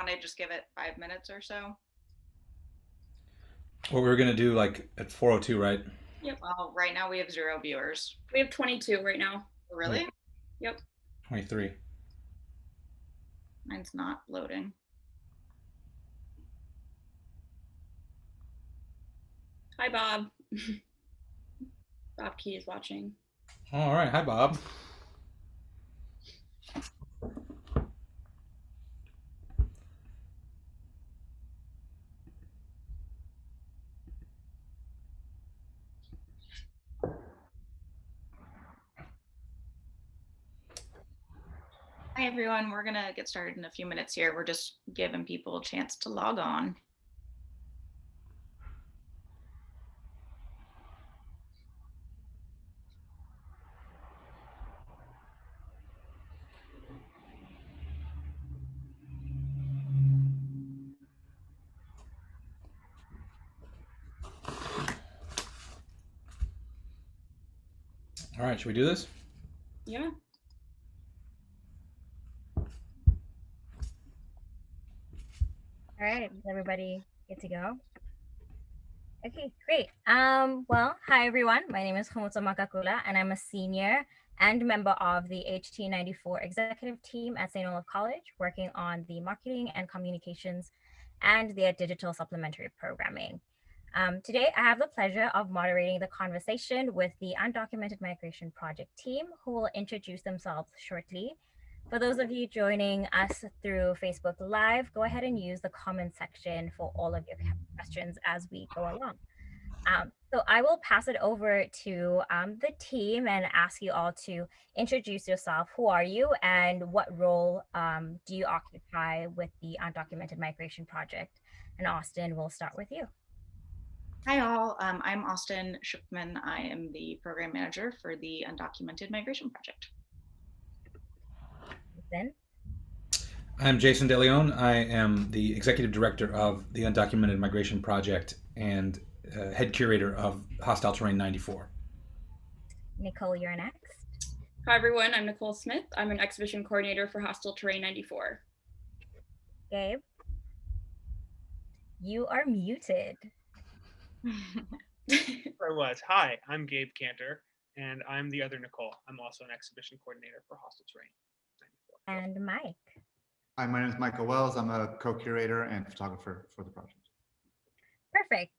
want to just give it 5 minutes or so? What we were gonna do like at 4:02, right? Yep. Well, right now we have 0 viewers. We have 22 right now. Really? Yep. 23. Mine's not loading. Hi, Bob. Bob Key is watching. All right. Hi, Bob. Hi, everyone. We're going to get started in a few minutes here. We're just giving people a chance to log on. All right. Should we do this? Yeah. All right, is everybody good to go? Okay, great. Well, hi everyone. My name is Kgomotso Magagula, and I'm a senior and member of the HT94 executive team at St. Olaf College, working on the marketing and communications and their digital supplementary programming. Today, I have the pleasure of moderating the conversation with the Undocumented Migration Project team, who will introduce themselves shortly. For those of you joining us through Facebook Live, go ahead and use the comment section for all of your questions as we go along. So I will pass it over to the team and ask you all to introduce yourself. Who are you and what role do you occupy with the Undocumented Migration Project? And Austin, we'll start with you. Hi, all. I'm Austin Shipman. I am the program manager for the Undocumented Migration Project. Then. I'm Jason De Leon. I am the executive director of the Undocumented Migration Project and head curator of Hostile Terrain 94. Nicole, you're next. Hi, everyone. I'm Nicole Smith. I'm an exhibition coordinator for Hostile Terrain 94. Gabe, you are muted. I was. Hi, I'm Gabe Canter, and I'm the other Nicole. I'm also an exhibition coordinator for Hostile Terrain 94. And Mike. Hi, my name is Michael Wells. I'm a co-curator and photographer for the project. Perfect.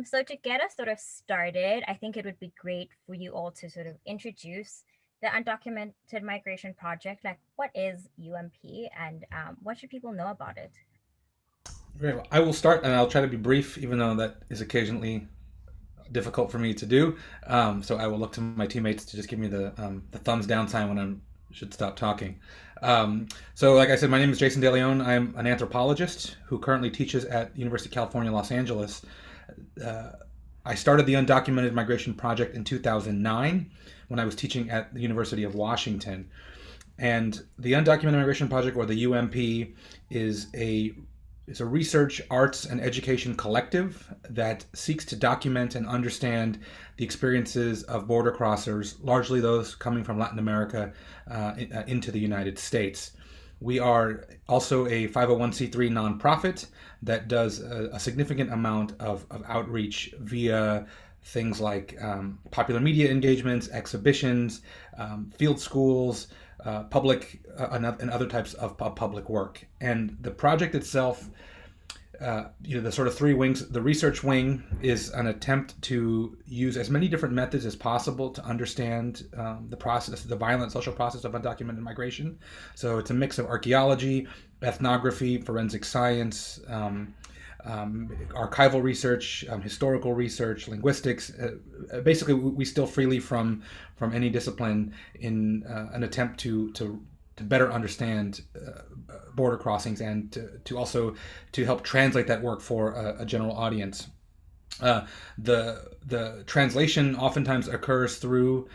So to get us sort of started, I think it would be great for you all to sort of introduce the Undocumented Migration Project. Like, what is UMP and what should people know about it? Very well. I will start, and I'll try to be brief, even though that is occasionally difficult for me to do. So I will look to my teammates to just give me the thumbs down sign when I should stop talking. So like I said, my name is Jason De Leon. I'm an anthropologist who currently teaches at the University of California, Los Angeles. I started the Undocumented Migration Project in 2009 when I was teaching at the University of Washington. And the Undocumented Migration Project, or the UMP, is a research, arts, and education collective that seeks to document and understand the experiences of border crossers, largely those coming from Latin America into the United States. We are also a 501c3 nonprofit that does a significant amount of outreach via things like popular media engagements, exhibitions, field schools, public and other types of public work. And the project itself, the sort of three wings. The research wing is an attempt to use as many different methods as possible to understand the process, the violent social process of undocumented migration. So it's a mix of archaeology, ethnography, forensic science, archival research, historical research, linguistics. Basically, we steal freely from any discipline in an attempt to better understand border crossings and to also to help translate that work for a general audience. The translation oftentimes occurs through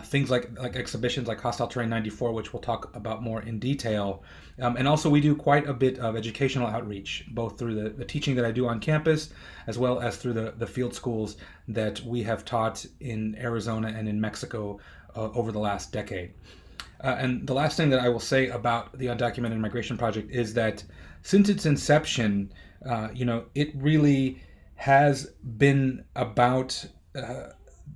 things like exhibitions like Hostile Terrain 94, which we'll talk about more in detail. And also we do quite a bit of educational outreach, both through the teaching that I do on campus, as well as through the field schools that we have taught in Arizona and in Mexico over the last decade. And the last thing that I will say about the Undocumented Migration Project is that since its inception, it really has been about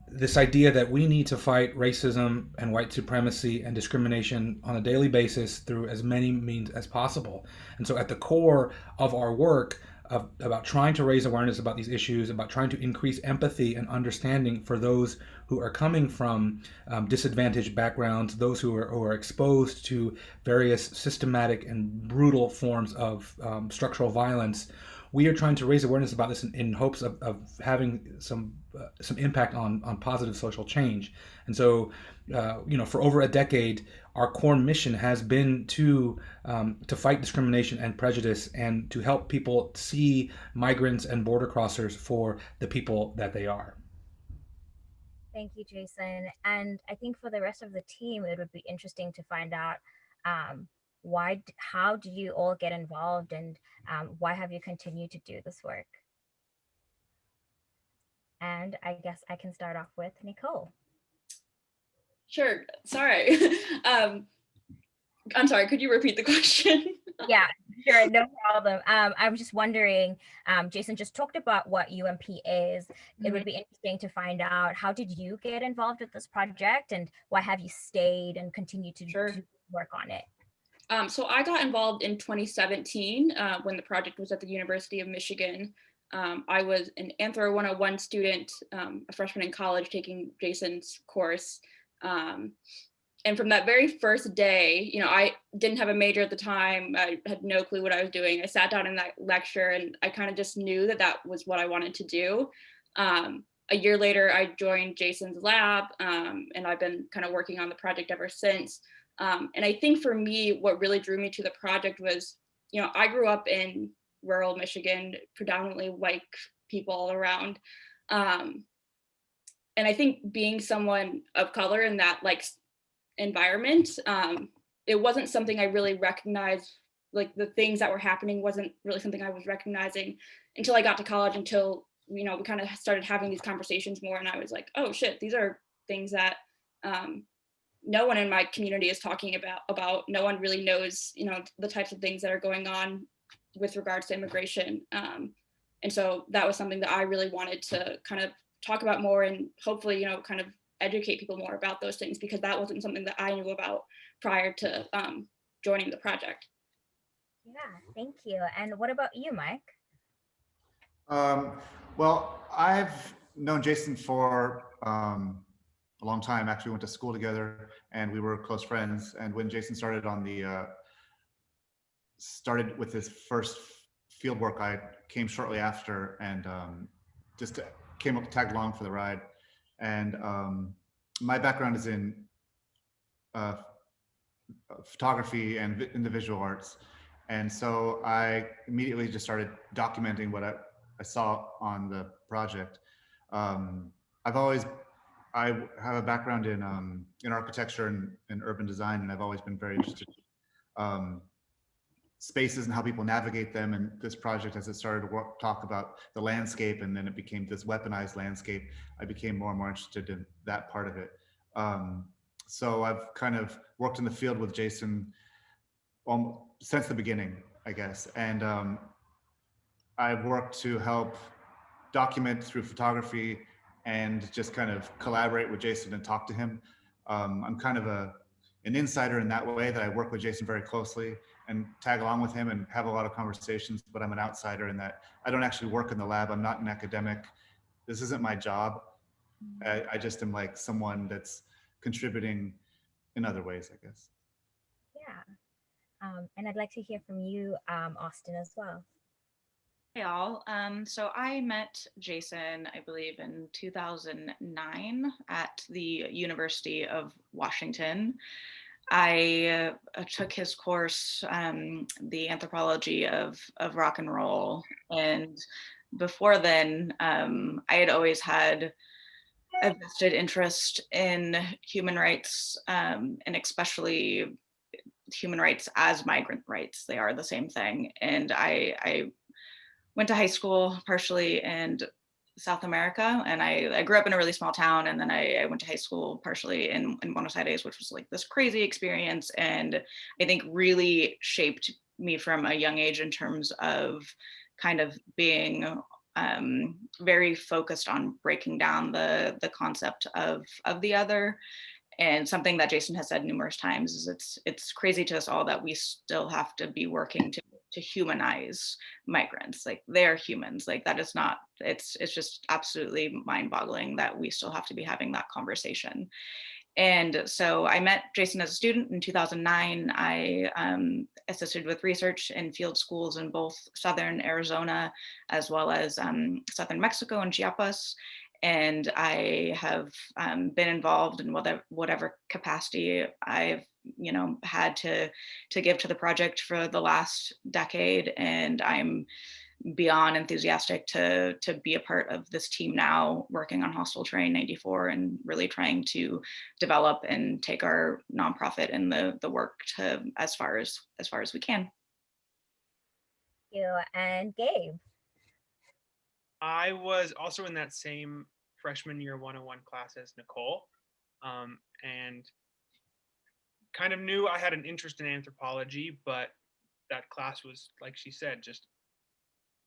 this idea that we need to fight racism and white supremacy and discrimination on a daily basis through as many means as possible. And so, at the core of our work, about trying to raise awareness about these issues, about trying to increase empathy and understanding for those who are coming from disadvantaged backgrounds, those who are exposed to various systematic and brutal forms of structural violence. We are trying to raise awareness about this in hopes of having some impact on positive social change. And so, for over a decade, our core mission has been to fight discrimination and prejudice, and to help people see migrants and border crossers for the people that they are. Thank you, Jason. And I think for the rest of the team, it would be interesting to find out how did you all get involved, and why have you continued to do this work? And I guess I can start off with Nicole. Sure. Sorry. I'm sorry. Could you repeat the question? Yeah, sure. No problem. I was just wondering, Jason just talked about what UMP is. It would be interesting to find out, how did you get involved with this project, and why have you stayed and continued to work on it? So I got involved in 2017 when the project was at the University of Michigan. I was an Anthro 101 student, a freshman in college, taking Jason's course. And from that very first day, I didn't have a major at the time. I had no clue what I was doing. I sat down in that lecture and I kind of just knew that that was what I wanted to do. A year later, I joined Jason's lab, and I've been kind of working on the project ever since. And I think for me, what really drew me to the project was, I grew up in rural Michigan, predominantly white people all around. And I think being someone of color in that environment, it wasn't something I really recognized. Like, the things that were happening wasn't really something I was recognizing until I got to college, until we kind of started having these conversations more, and I was like, oh shit, these are things that no one in my community is talking about. No one really knows the types of things that are going on with regards to immigration, and so that was something that I really wanted to kind of talk about more, and hopefully kind of educate people more about those things, because that wasn't something that I knew about prior to joining the project. Yeah, thank you. And what about you, Mike? Well, I've known Jason for a long time. Actually, we went to school together and we were close friends. And when Jason started started with his first field work, I came shortly after, and just came up, tagged along for the ride. And my background is in photography and in the visual arts. And so I immediately just started documenting what I saw on the project. I have a background in architecture and urban design, and I've always been very interested in spaces and how people navigate them. And this project, as it started to talk about the landscape, and then it became this weaponized landscape, I became more and more interested in that part of it. So I've kind of worked in the field with Jason since the beginning, I guess. And I've worked to help document through photography and just kind of collaborate with Jason and talk to him. I'm kind of an insider in that way, that I work with Jason very closely and tag along with him and have a lot of conversations, but I'm an outsider in that I don't actually work in the lab. I'm not an academic. This isn't my job. I just am like someone that's contributing in other ways, I guess. Yeah. And I'd like to hear from you, Austin, as well. Hey all. So I met Jason, I believe, in 2009 at the University of Washington. I took his course, the anthropology of rock and roll. And before then, I had always had a vested interest in human rights, and especially human rights as migrant rights. They are the same thing. And I went to high school partially and South America, and I grew up in a really small town, and then I went to high school partially in Buenos Aires, which was like this crazy experience, and I think really shaped me from a young age in terms of kind of being very focused on breaking down the concept of the other. And something that Jason has said numerous times is it's crazy to us all that we still have to be working to humanize migrants. Like, they're humans. Like, that is not, it's just absolutely mind-boggling that we still have to be having that conversation. And so I met Jason as a student in 2009. I assisted with research in field schools in both Southern Arizona as well as Southern Mexico and Chiapas. And I have been involved in whatever capacity I've had to give to the project for the last decade. And I'm beyond enthusiastic to be a part of this team now, working on Hostel Terrain 94 and really trying to develop and take our nonprofit and the work to as far as we can. Thank you. And Gabe. I was also in that same freshman year 101 class as Nicole, and kind of knew I had an interest in anthropology, but that class was, like she said, just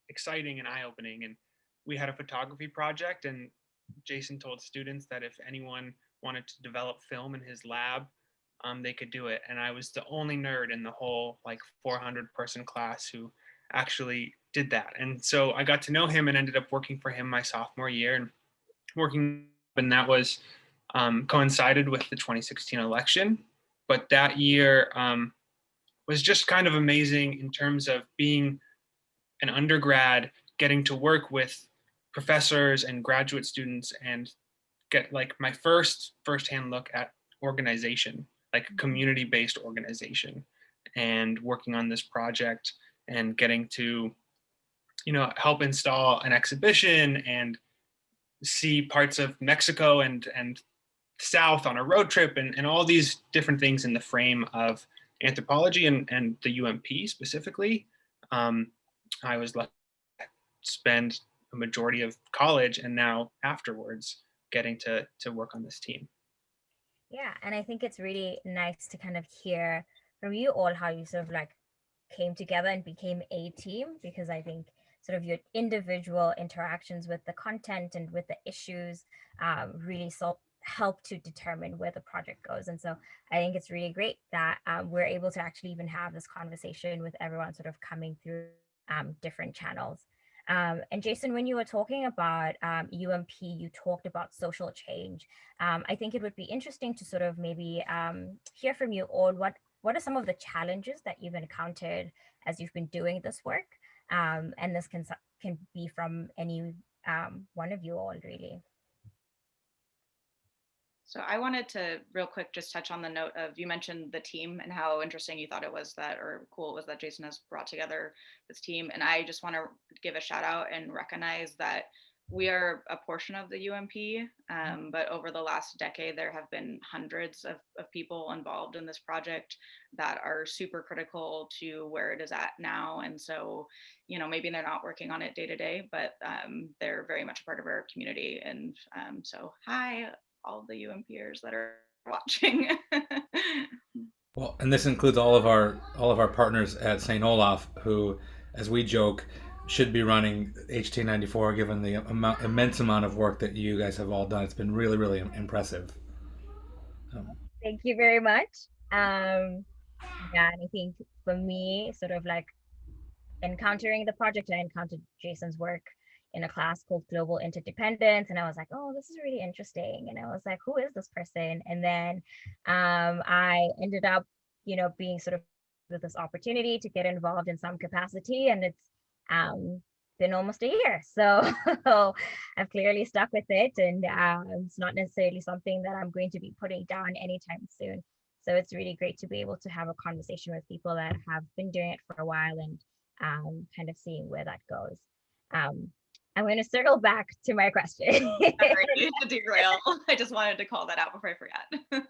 exciting and eye-opening. And we had a photography project, and Jason told students that if anyone wanted to develop film in his lab, they could do it. And I was the only nerd in the whole like 400-person class who actually did that. And so I got to know him and ended up working for him my sophomore year, and that was coincided with the 2016 election. But that year was just kind of amazing in terms of being an undergrad, getting to work with professors and graduate students and get like my firsthand look at organization, like community-based organization, and working on this project and getting to, help install an exhibition and see parts of Mexico and South on a road trip, and all these different things in the frame of anthropology and the UMP specifically. I was lucky to spend a majority of college and now afterwards getting to work on this team. Yeah, and I think it's really nice to kind of hear from you all how you sort of like came together and became a team, because I think sort of your individual interactions with the content and with the issues really help to determine where the project goes. And so I think it's really great that we're able to actually even have this conversation with everyone sort of coming through different channels. And Jason, when you were talking about UMP, you talked about social change. I think it would be interesting to sort of maybe hear from you all what are some of the challenges that you've encountered as you've been doing this work? And this can be from any one of you all, really. So I wanted to real quick just touch on the note of, you mentioned the team and how interesting you thought it was that, or cool it was that Jason has brought together this team. And I just want to give a shout out and recognize that we are a portion of the UMP, but over the last decade, there have been hundreds of people involved in this project that are super critical to where it is at now. And so, maybe they're not working on it day to day, but they're very much a part of our community. And so hi, all the UMPers that are watching. Well, and this includes all of our partners at St. Olaf, who, as we joke, should be running HT94, given the immense amount of work that you guys have all done. It's been really, really impressive. Thank you very much. Yeah, and I think for me, sort of like encountering the project, I encountered Jason's work in a class called Global Interdependence, and I was like, oh, this is really interesting. And I was like, who is this person? And then I ended up, being sort of with this opportunity to get involved in some capacity, and it's been almost a year. So I've clearly stuck with it, and it's not necessarily something that I'm going to be putting down anytime soon. So it's really great to be able to have a conversation with people that have been doing it for a while and kind of seeing where that goes. I'm going to circle back to my question. Sorry to derail. I just wanted to call that out before I forget.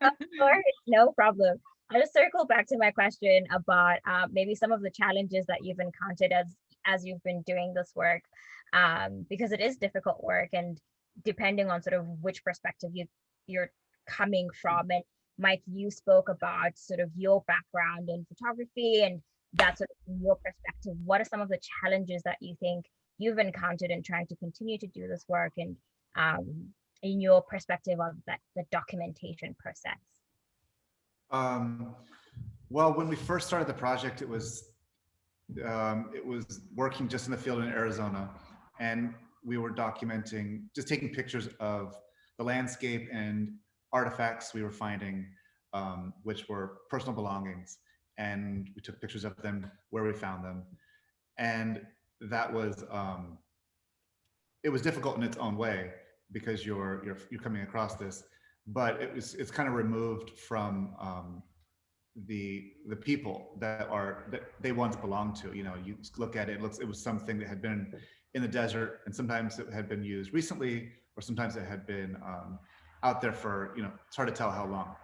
Of course, no problem. I'll just circle back to my question about maybe some of the challenges that you've encountered as you've been doing this work. because it is difficult work, and depending on sort of which perspective you're coming from. And Mike, you spoke about sort of your background in photography, and that's sort of from your perspective. What are some of the challenges that you think you've encountered in trying to continue to do this work, and in your perspective of the documentation process? Well, when we first started the project, it was working just in the field in Arizona, and we were documenting, just taking pictures of the landscape and artifacts we were finding, which were personal belongings, and we took pictures of them where we found them, and that was it was difficult in its own way because you're coming across this, but it's kind of removed from the people that they once belonged to. You know, you look at it, it was something that had been in the desert, and sometimes it had been used recently, or sometimes it had been out there for, you know, it's hard to tell how long.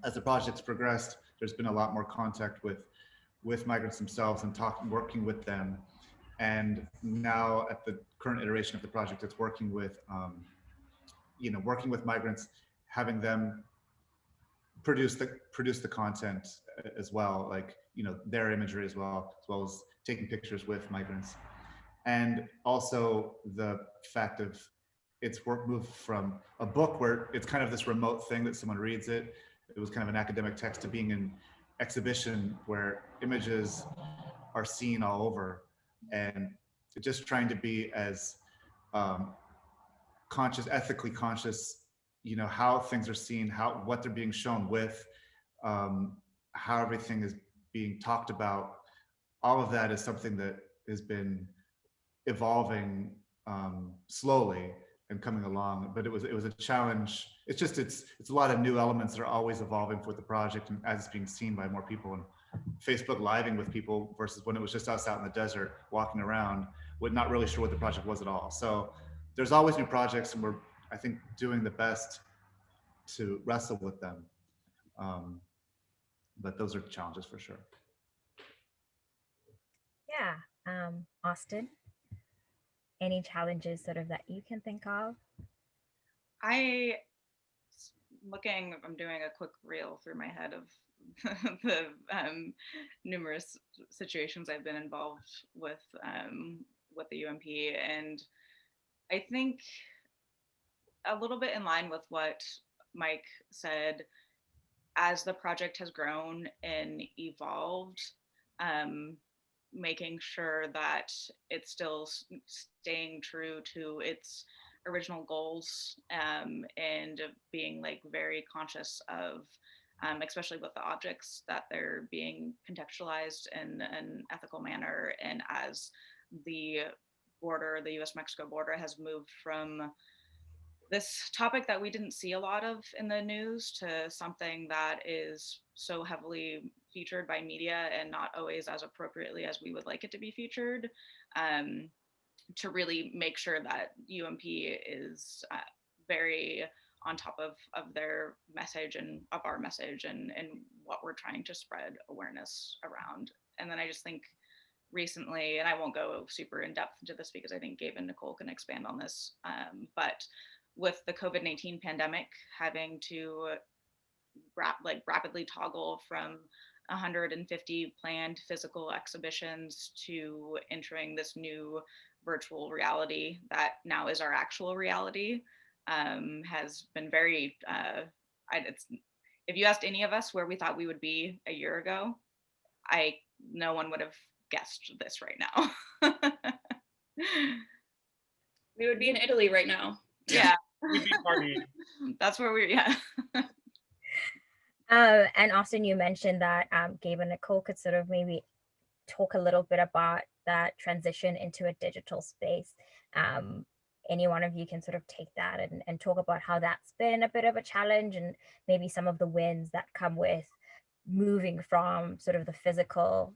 As the project's progressed, there's been a lot more contact with migrants themselves and working with them. And now at the current iteration of the project, it's working with, you know, working with migrants, having them produce the content as well, like, you know, their imagery as well as taking pictures with migrants. And also the fact of its work moved from a book where it's kind of this remote thing that someone reads it. It was kind of an academic text, to being an exhibition where images are seen all over, and just trying to be as conscious, ethically conscious, you know, how things are seen, what they're being shown with, how everything is being talked about. All of that is something that has been evolving slowly and coming along, but it was a challenge. It's a lot of new elements that are always evolving with the project, and as it's being seen by more people, and Facebook living with people versus when it was just us out in the desert walking around, with not really sure what the project was at all. So there's always new projects, and we're, I think, doing the best to wrestle with them. But those are challenges for sure. Yeah. Austin, any challenges sort of that you can think of? I'm doing a quick reel through my head of the numerous situations I've been involved with the UMP, and I think a little bit in line with what Mike said, as the project has grown and evolved, making sure that it's still staying true to its original goals, and being like very conscious of, especially with the objects, that they're being contextualized in an ethical manner. And as the US-Mexico border has moved from this topic that we didn't see a lot of in the news to something that is so heavily featured by media and not always as appropriately as we would like it to be featured, to really make sure that UMP is very on top of their message and of our message, and what we're trying to spread awareness around. And then I just think recently, and I won't go super in depth into this because I think Gabe and Nicole can expand on this, but with the COVID-19 pandemic, having to rapidly toggle from 150 planned physical exhibitions to entering this new virtual reality that now is our actual reality, has been very, if you asked any of us where we thought we would be a year ago, no one would have guessed this right now. We would be in Italy right now. Yeah. We'd be partying. That's where yeah. And Austin, you mentioned that Gabe and Nicole could sort of maybe talk a little bit about that transition into a digital space. Any one of you can sort of take that and talk about how that's been a bit of a challenge, and maybe some of the wins that come with moving from sort of the physical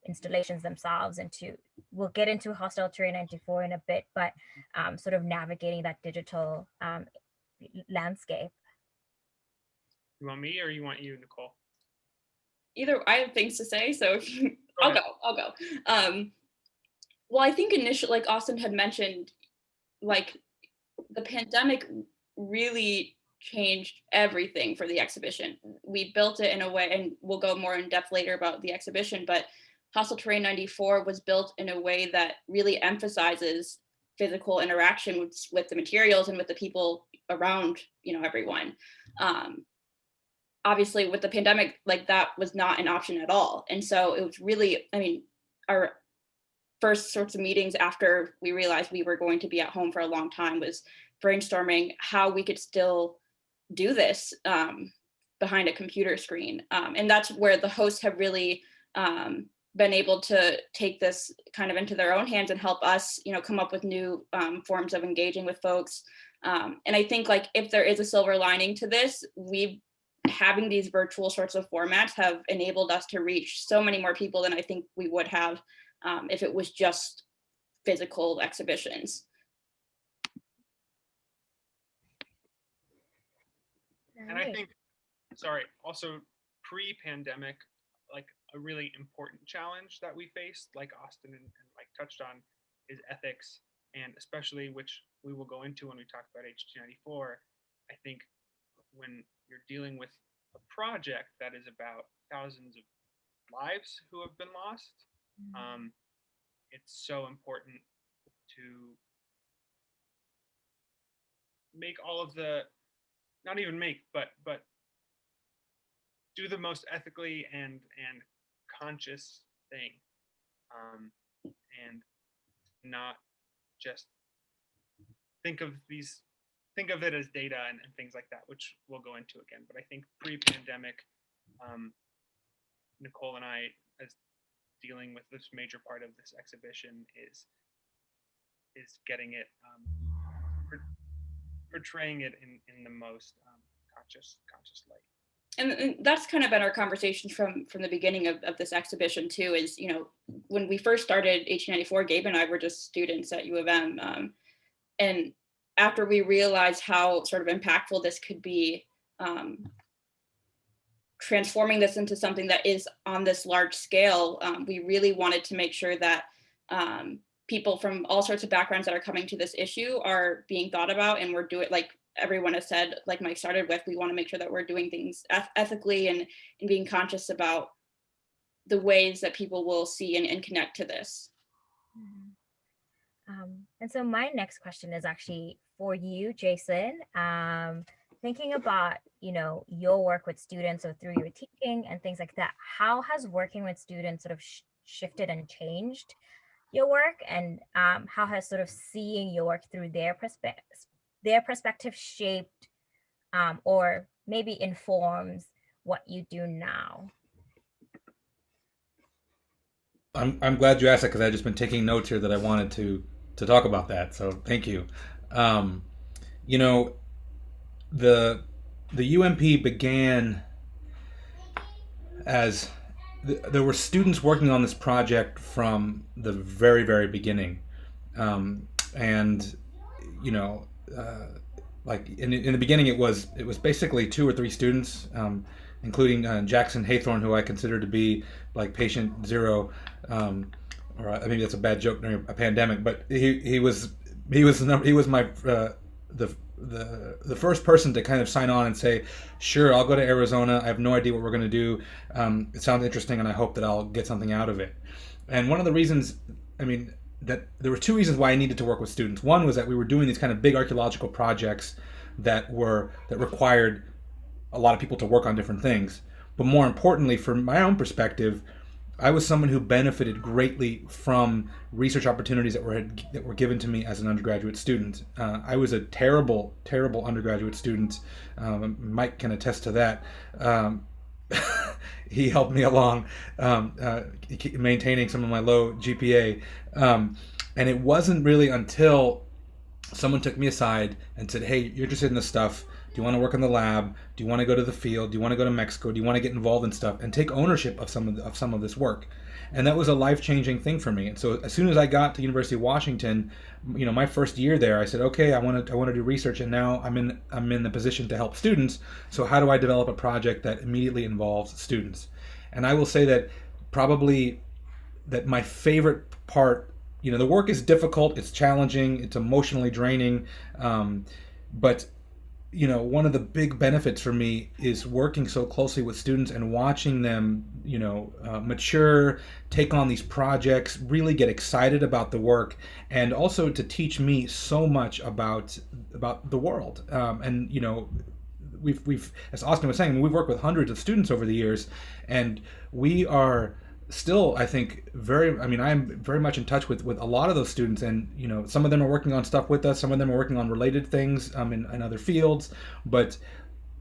installations themselves into, we'll get into Hostel 394 in a bit, but sort of navigating that digital landscape. You want me or you want you, Nicole? Either, I have things to say, so if you, I'll go. Well, I think initially, like Austin had mentioned, like the pandemic really changed everything for the exhibition. We built it in a way, and we'll go more in depth later about the exhibition, but Hostile Terrain 94 was built in a way that really emphasizes physical interaction with the materials and with the people around, everyone. Obviously with the pandemic, like that was not an option at all. And so it was really, our first sorts of meetings after we realized we were going to be at home for a long time was brainstorming how we could still do this behind a computer screen. And that's where the hosts have really been able to take this kind of into their own hands and help us, come up with new forms of engaging with folks. And I think like if there is a silver lining to this, having these virtual sorts of formats have enabled us to reach so many more people than I think we would have if it was just physical exhibitions. And I think, also pre-pandemic, like a really important challenge that we faced, like Austin and Mike touched on, is ethics, and especially, which we will go into when we talk about HT94, I think when you're dealing with a project that is about thousands of lives who have been lost, it's so important to make all of the, not even make, but do the most ethically and conscious thing, and not just think of it as data and things like that, which we'll go into again. But I think pre-pandemic, Nicole and I, as dealing with this major part of this exhibition, is getting it, portraying it in the most conscious light. And that's kind of been our conversation from the beginning of this exhibition too, is, when we first started HT94, Gabe and I were just students at U of M. And after we realized how sort of impactful this could be, transforming this into something that is on this large scale, we really wanted to make sure that people from all sorts of backgrounds that are coming to this issue are being thought about, and we're doing, like everyone has said, like Mike started with, we want to make sure that we're doing things ethically and being conscious about the ways that people will see and connect to this. And so my next question is actually for you, Jason. Thinking about, your work with students or through your teaching and things like that, how has working with students sort of shifted and changed your work, and how has sort of seeing your work through their perspective shaped or maybe informs what you do now? I'm glad you asked that, because I've just been taking notes here that I wanted to talk about that. So thank you. The UMP began as there were students working on this project from the very, very beginning, and like in the beginning, it was basically 2 or 3 students, including Jackson Haythorne, who I consider to be like patient zero, or maybe that's a bad joke during a pandemic, but he was my the first person to kind of sign on and say, sure, I'll go to Arizona. I have no idea what we're going to do. It sounds interesting, and I hope that I'll get something out of it. And one of the reasons, that there were 2 reasons why I needed to work with students. One was that we were doing these kind of big archaeological projects that required a lot of people to work on different things. But more importantly, from my own perspective, I was someone who benefited greatly from research opportunities that were given to me as an undergraduate student. I was a terrible undergraduate student. Mike can attest to that. He helped me along maintaining some of my low GPA. And it wasn't really until someone took me aside and said, hey, you're interested in this stuff. Do you want to work in the lab? Do you want to go to the field? Do you want to go to Mexico? Do you want to get involved in stuff and take ownership of some of this work? And that was a life-changing thing for me. And so as soon as I got to University of Washington, my first year there, I said, okay, I want to do research, and now I'm in the position to help students. So how do I develop a project that immediately involves students? And I will say that probably that my favorite part the work is difficult, it's challenging, it's emotionally draining, but one of the big benefits for me is working so closely with students and watching them, mature, take on these projects, really get excited about the work, and also to teach me so much about the world. And we've, as Austin was saying, we've worked with hundreds of students over the years, and we are still, I think, I'm very much in touch with a lot of those students, and some of them are working on stuff with us, some of them are working on related things in other fields, but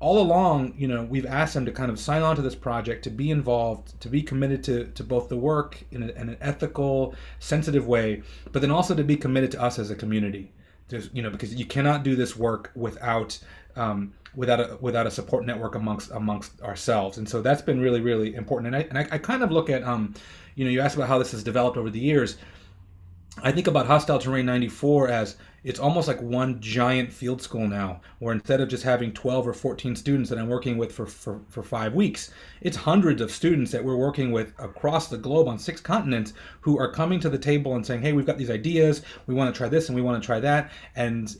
all along, we've asked them to kind of sign on to this project, to be involved, to be committed to both the work in an ethical, sensitive way, but then also to be committed to us as a community. Because you cannot do this work without a support network amongst ourselves, and so that's been really, really important. And I kind of look at you asked about how this has developed over the years. I think about Hostile Terrain 94 as it's almost like one giant field school now, where instead of just having 12 or 14 students that I'm working with for 5 weeks, it's hundreds of students that we're working with across the globe on 6 continents who are coming to the table and saying, hey, we've got these ideas, we want to try this and we want to try that. And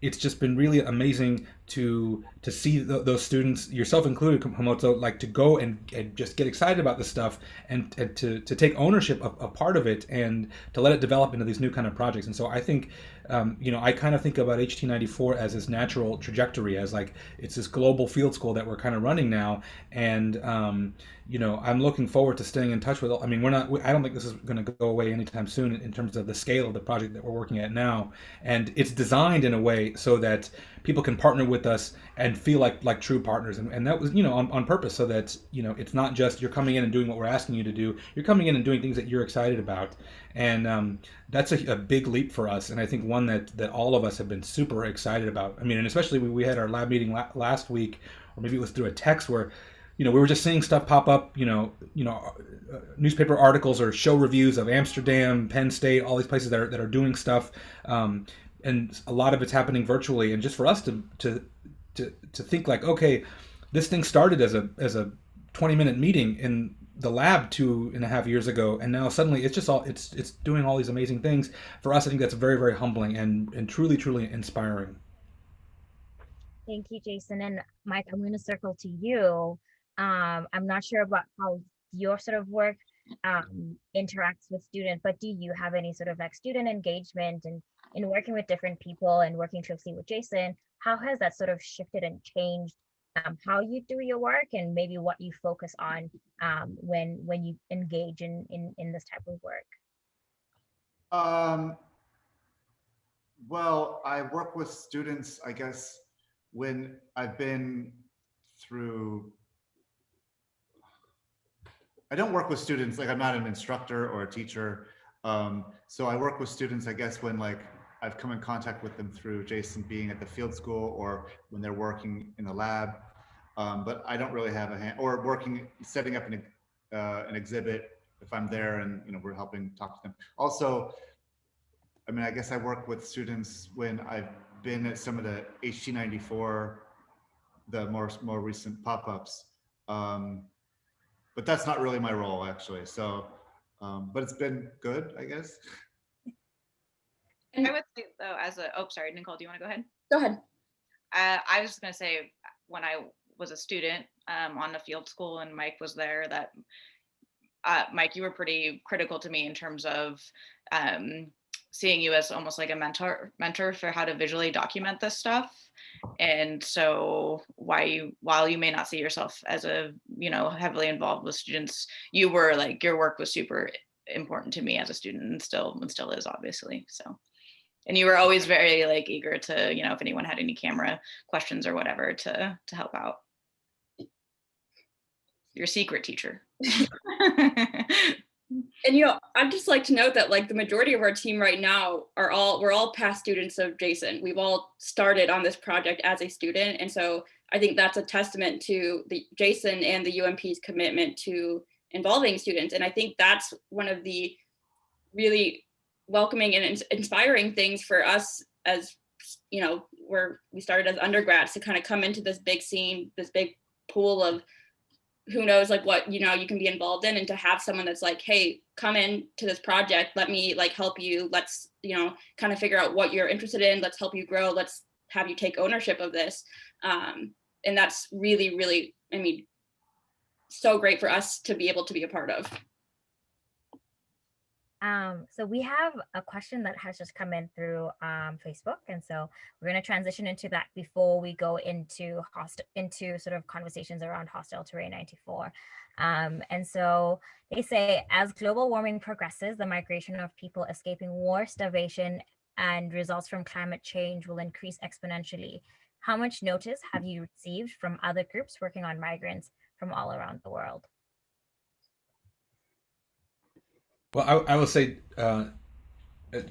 it's just been really amazing to see those students, yourself included, Kgomotso, like to go and just get excited about this stuff and to take ownership of a part of it and to let it develop into these new kind of projects. And so I think, I kind of think about HT94 as this natural trajectory, as like it's this global field school that we're kind of running now. And, I'm looking forward to staying in touch with, I don't think this is going to go away anytime soon in terms of the scale of the project that we're working at now. And it's designed in a way so that people can partner with us and feel like true partners. And that was, on purpose, so that, it's not just you're coming in and doing what we're asking you to do. You're coming in and doing things that you're excited about. And that's a big leap for us. And I think one that all of us have been super excited about. And especially we had our lab meeting last week, or maybe it was through a text where, we were just seeing stuff pop up, newspaper articles or show reviews of Amsterdam, Penn State, all these places that are doing stuff. And a lot of it's happening virtually. And just for us to think like, okay, this thing started as a 20-minute meeting in the lab 2.5 years ago, and now suddenly it's doing all these amazing things. For us, I think that's very, very humbling and truly, truly inspiring. Thank you, Jason. And Mike, I'm going to circle to you. I'm not sure about how your sort of work interacts with students, but do you have any sort of like student engagement and in working with different people and working closely with Jason? How has that sort of shifted and changed how you do your work and maybe what you focus on when you engage in this type of work? Well, I work with students, I guess, when I've been through. I don't work with students, like I'm not an instructor or a teacher. So I work with students, I guess, when like I've come in contact with them through Jason being at the field school or when they're working in the lab. But I don't really have a hand, or setting up an exhibit if I'm there and we're helping talk to them. Also, I guess I work with students when I've been at some of the HT94, the more recent pop-ups. But that's not really my role, actually. So, but it's been good, I guess. I would say, though, sorry, Nicole, do you want to go ahead? Go ahead. I was just going to say, when I was a student on the field school and Mike was there, that Mike, you were pretty critical to me in terms of seeing you as almost like a mentor for how to visually document this stuff. And so while you may not see yourself as a, heavily involved with students, you were like, your work was super important to me as a student and still is, obviously. So, and you were always very like eager to, if anyone had any camera questions or whatever, to help out. You're a secret teacher. And I'd just like to note that like the majority of our team right now we're all past students of Jason. We've all started on this project as a student. And so I think that's a testament to the Jason and the UMP's commitment to involving students. And I think that's one of the really welcoming and inspiring things for us as, where we started as undergrads to kind of come into this big scene, this big pool of who knows like what, you know, you can be involved in, and to have someone that's like, hey, come in to this project, let me like help you, let's, you know, kind of figure out what you're interested in, let's help you grow, let's have you take ownership of this. And that's really, really, I mean, so great for us to be able to be a part of. So we have a question that has just come in through Facebook, and so we're going to transition into that before we go into sort of conversations around hostile terrain 94. And so they say, as global warming progresses, the migration of people escaping war, starvation, and results from climate change will increase exponentially. How much notice have you received from other groups working on migrants from all around the world? Well, I will say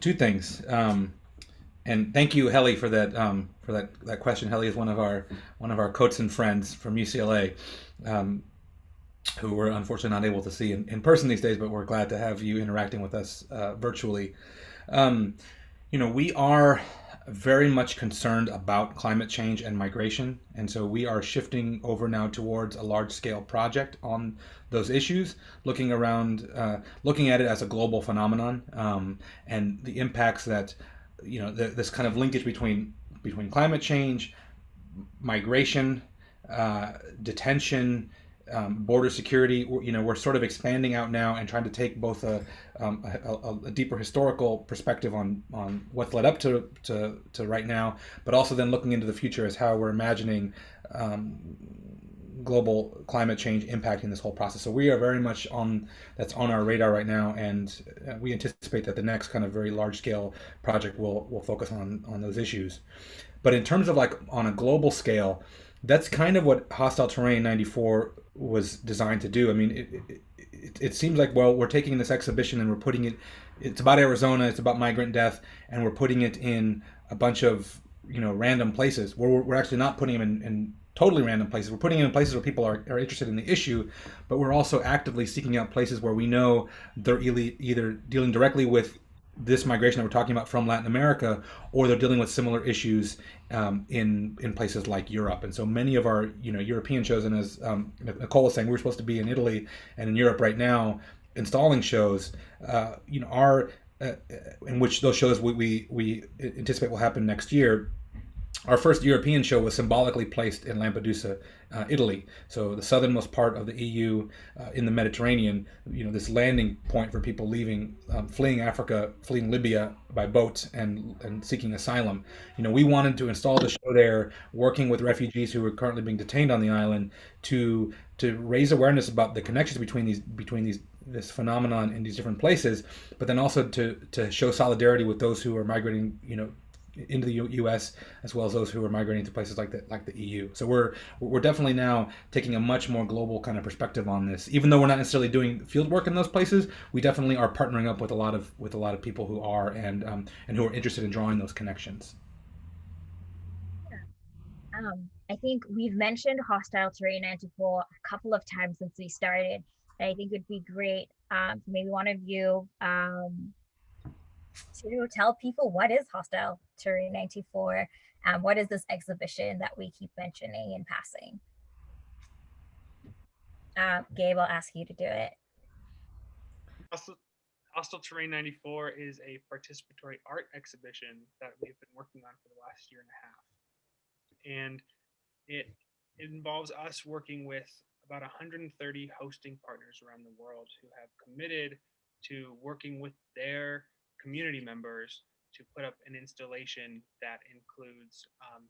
two things. And thank you, Helly, for that question. Helly is one of our coats and friends from UCLA, who we're unfortunately not able to see in person these days, but we're glad to have you interacting with us virtually. We are very much concerned about climate change and migration, and so we are shifting over now towards a large-scale project on those issues, looking at it as a global phenomenon, and the impacts that this kind of linkage between climate change, migration, detention, border security. We're sort of expanding out now and trying to take both a deeper historical perspective on what's led up to right now, but also then looking into the future as how we're imagining global climate change impacting this whole process. So we are very much that's on our radar right now, and we anticipate that the next kind of very large scale project will focus on those issues. But in terms of like on a global scale, that's kind of what Hostile Terrain 94 was designed to do. I mean, it seems like, well, we're taking this exhibition and we're putting it's about Arizona, it's about migrant death, and we're putting it in a bunch of random places. We're actually not putting them in totally random places. We're putting them in places where people are interested in the issue, but we're also actively seeking out places where we know they're either dealing directly with this migration that we're talking about from Latin America, or they're dealing with similar issues in places like Europe. And so many of our European shows, and as Nicole was saying, we're supposed to be in Italy and in Europe right now installing shows, are in which those shows we anticipate will happen next year. Our first European show was symbolically placed in Lampedusa, Italy. So the southernmost part of the EU in the Mediterranean, this landing point for people fleeing Africa, fleeing Libya by boat and seeking asylum. We wanted to install the show there, working with refugees who are currently being detained on the island to raise awareness about the connections between this phenomenon in these different places, but then also to show solidarity with those who are migrating, into the U.S. as well as those who are migrating to places like the EU. So we're definitely now taking a much more global kind of perspective on this. Even though we're not necessarily doing field work in those places, we definitely are partnering up with a lot of people who are and who are interested in drawing those connections. I think we've mentioned Hostile Terrain 94 a couple of times since we started. And I think it'd be great, maybe one of you to tell people what is Hostile Terrain 94, what is this exhibition that we keep mentioning in passing. Gabe, I'll ask you to do it. Hostile Terrain 94 is a participatory art exhibition that we've been working on for the last year and a half. And it involves us working with about 130 hosting partners around the world who have committed to working with their community members to put up an installation that includes a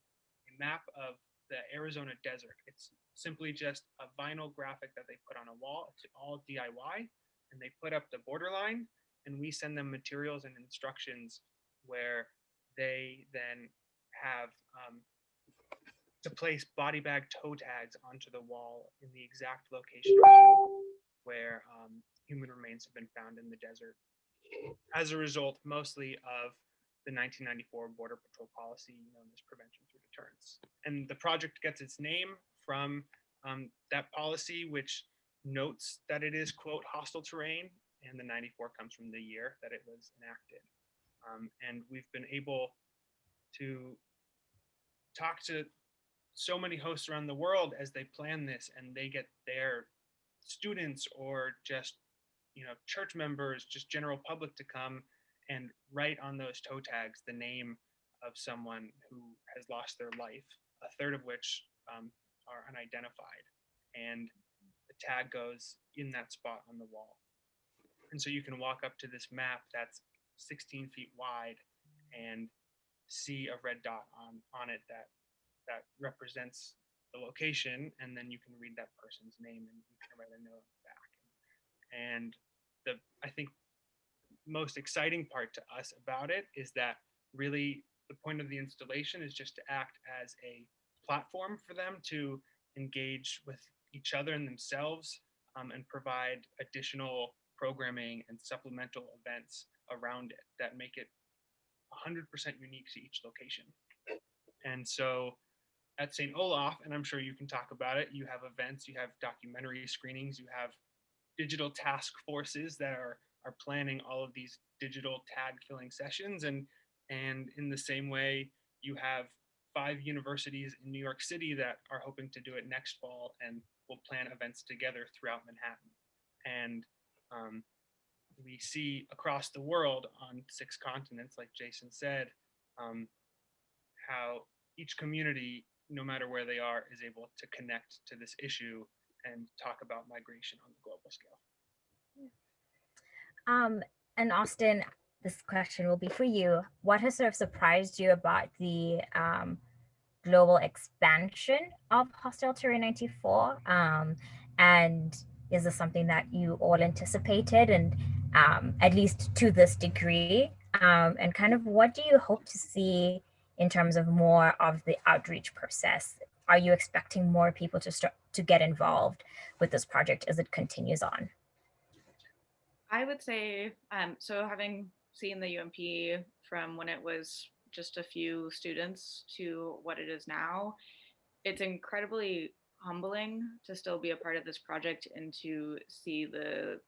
map of the Arizona desert. It's simply just a vinyl graphic that they put on a wall. It's all DIY, and they put up the borderline, and we send them materials and instructions where they then have to place body bag toe tags onto the wall in the exact location where human remains have been found in the desert as a result mostly of the 1994 Border Patrol policy known as prevention through deterrence. And the project gets its name from that policy, which notes that it is, quote, hostile terrain, and the 94 comes from the year that it was enacted. And we've been able to talk to so many hosts around the world as they plan this, and they get their students or just, church members, just general public to come and write on those toe tags the name of someone who has lost their life, a third of which are unidentified. And the tag goes in that spot on the wall. And so you can walk up to this map that's 16 feet wide and see a red dot on it that represents the location, and then you can read that person's name and you can write a note on the back. And I think most exciting part to us about it is that really the point of the installation is just to act as a platform for them to engage with each other and themselves, and provide additional programming and supplemental events around it that make it 100% unique to each location. And so at St. Olaf, and I'm sure you can talk about it, you have events, you have documentary screenings, you have digital task forces that are planning all of these digital tag filling sessions. And in the same way, you have 5 universities in New York City that are hoping to do it next fall and will plan events together throughout Manhattan. And we see across the world on 6 continents, like Jason said, how each community, no matter where they are, is able to connect to this issue and talk about migration on the global scale. And Austin, this question will be for you. What has sort of surprised you about the global expansion of Hostel Terrain 94? And is this something that you all anticipated, and at least to this degree? And kind of what do you hope to see in terms of more of the outreach process? Are you expecting more people to start to get involved with this project as it continues on? I would say, so having seen the UMP from when it was just a few students to what it is now, it's incredibly humbling to still be a part of this project and to see the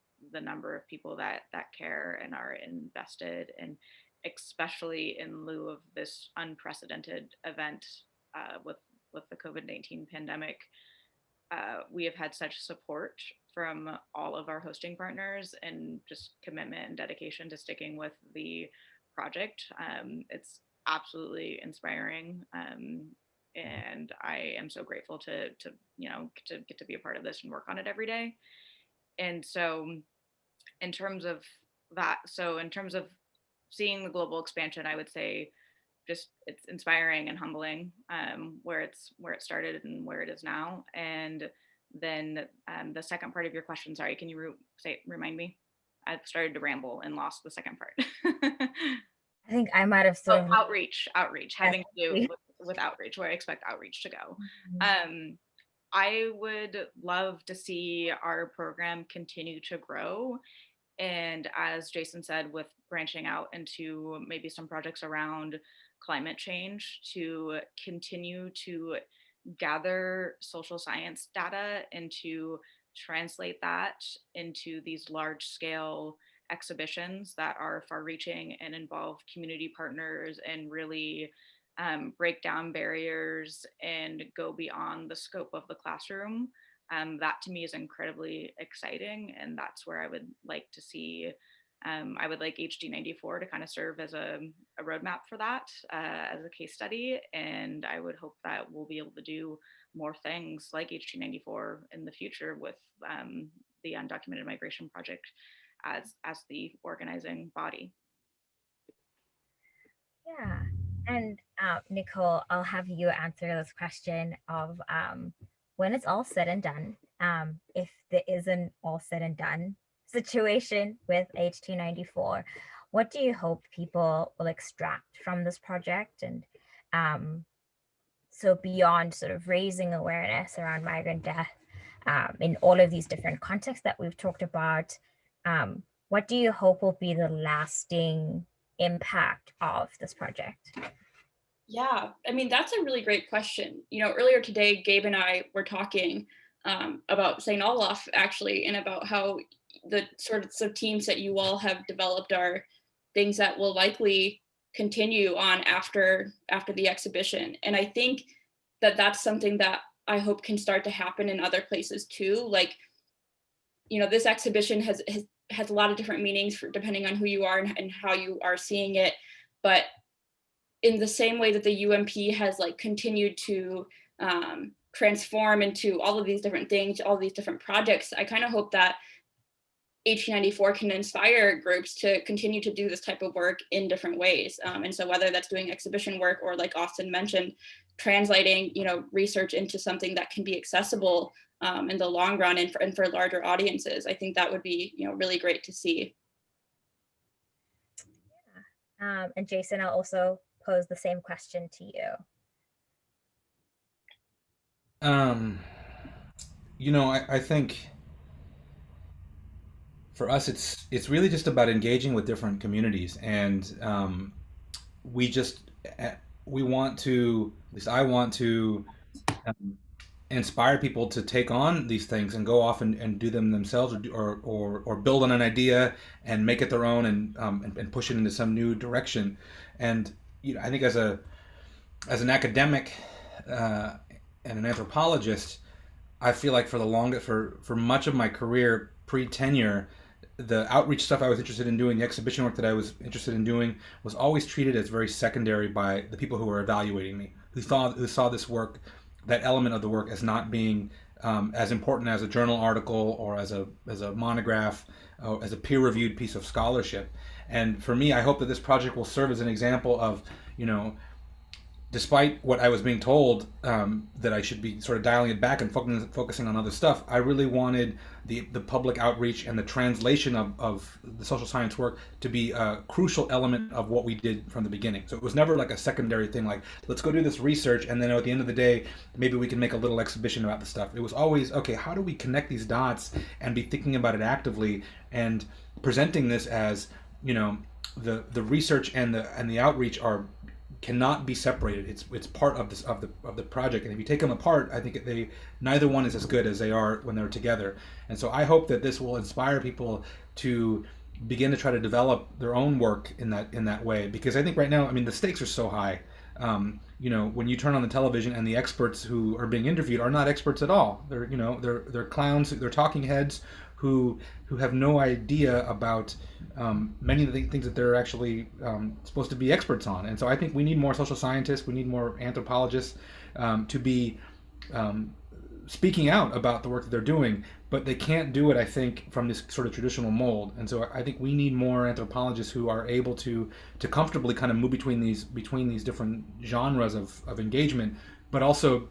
number of people that care and are invested, and especially in lieu of this unprecedented event with the COVID-19 pandemic. We have had such support from all of our hosting partners and just commitment and dedication to sticking with the project. It's absolutely inspiring. And I am so grateful to get to be a part of this and work on it every day. And so in terms of that, in terms of seeing the global expansion, I would say just it's inspiring and humbling, where it started and where it is now. And then the second part of your question, sorry, can you remind me? I've started to ramble and lost the second part. I think I might have sort of outreach, having to do with outreach, where I expect outreach to go. I would love to see our program continue to grow. And as Jason said, with branching out into maybe some projects around climate change, to continue to gather social science data and to translate that into these large scale exhibitions that are far reaching and involve community partners and really break down barriers and go beyond the scope of the classroom. That to me is incredibly exciting, and that's where I would like to see, I would like HT94 to kind of serve as a roadmap for that, as a case study. And I would hope that we'll be able to do more things like HT94 in the future with the Undocumented Migration Project as the organizing body. Yeah. And Nicole, I'll have you answer this question of when it's all said and done, if there is an all said and done situation with HT94, what do you hope people will extract from this project? And so beyond sort of raising awareness around migrant death in all of these different contexts that we've talked about, what do you hope will be the lasting impact of this project? Yeah, I mean, that's a really great question. Earlier today, Gabe and I were talking about St. Olaf, actually, and about how the sorts of teams that you all have developed are things that will likely continue on after the exhibition. And I think that that's something that I hope can start to happen in other places too. Like, you know, this exhibition has a lot of different meanings for depending on who you are and how you are seeing it. But in the same way that the UMP has like continued to transform into all of these different things, all these different projects, I kind of hope that HT94 can inspire groups to continue to do this type of work in different ways. And so whether that's doing exhibition work or, like Austin mentioned, translating, you know, research into something that can be accessible in the long run and for larger audiences, I think that would be, you know, really great to see. And Jason, I'll also pose the same question to you. You know, I think for us, it's really just about engaging with different communities, and we just we want to, at least I want to, um, inspire people to take on these things and go off and do them themselves, or build on an idea and make it their own, and push it into some new direction. And you know, I think as an academic and an anthropologist, I feel like for the longest, for much of my career pre-tenure, the outreach stuff I was interested in doing, the exhibition work that I was interested in doing, was always treated as very secondary by the people who were evaluating me, who saw this work, that element of the work, as not being as important as a journal article, or as a monograph, as a peer-reviewed piece of scholarship. And for me, I hope that this project will serve as an example of, you know, despite what I was being told, that I should be sort of dialing it back and focusing on other stuff, I really wanted the public outreach and the translation of the social science work to be a crucial element of what we did from the beginning. So it was never like a secondary thing, like, let's go do this research, and then at the end of the day, maybe we can make a little exhibition about the stuff. It was always, okay, how do we connect these dots and be thinking about it actively, and presenting this as, you know, the research and the outreach cannot be separated. It's part of this of the project, and if you take them apart, I think neither one is as good as they are when they're together. And so I hope that this will inspire people to begin to try to develop their own work in that way, because I think right now, I mean, the stakes are so high. You know, when you turn on the television and the experts who are being interviewed are not experts at all. They're clowns, they're talking heads who have no idea about many of the things that they're actually supposed to be experts on. And so I think we need more social scientists, we need more anthropologists to be speaking out about the work that they're doing, but they can't do it, I think, from this sort of traditional mold. And so I think we need more anthropologists who are able to comfortably kind of move between these different genres of engagement, but also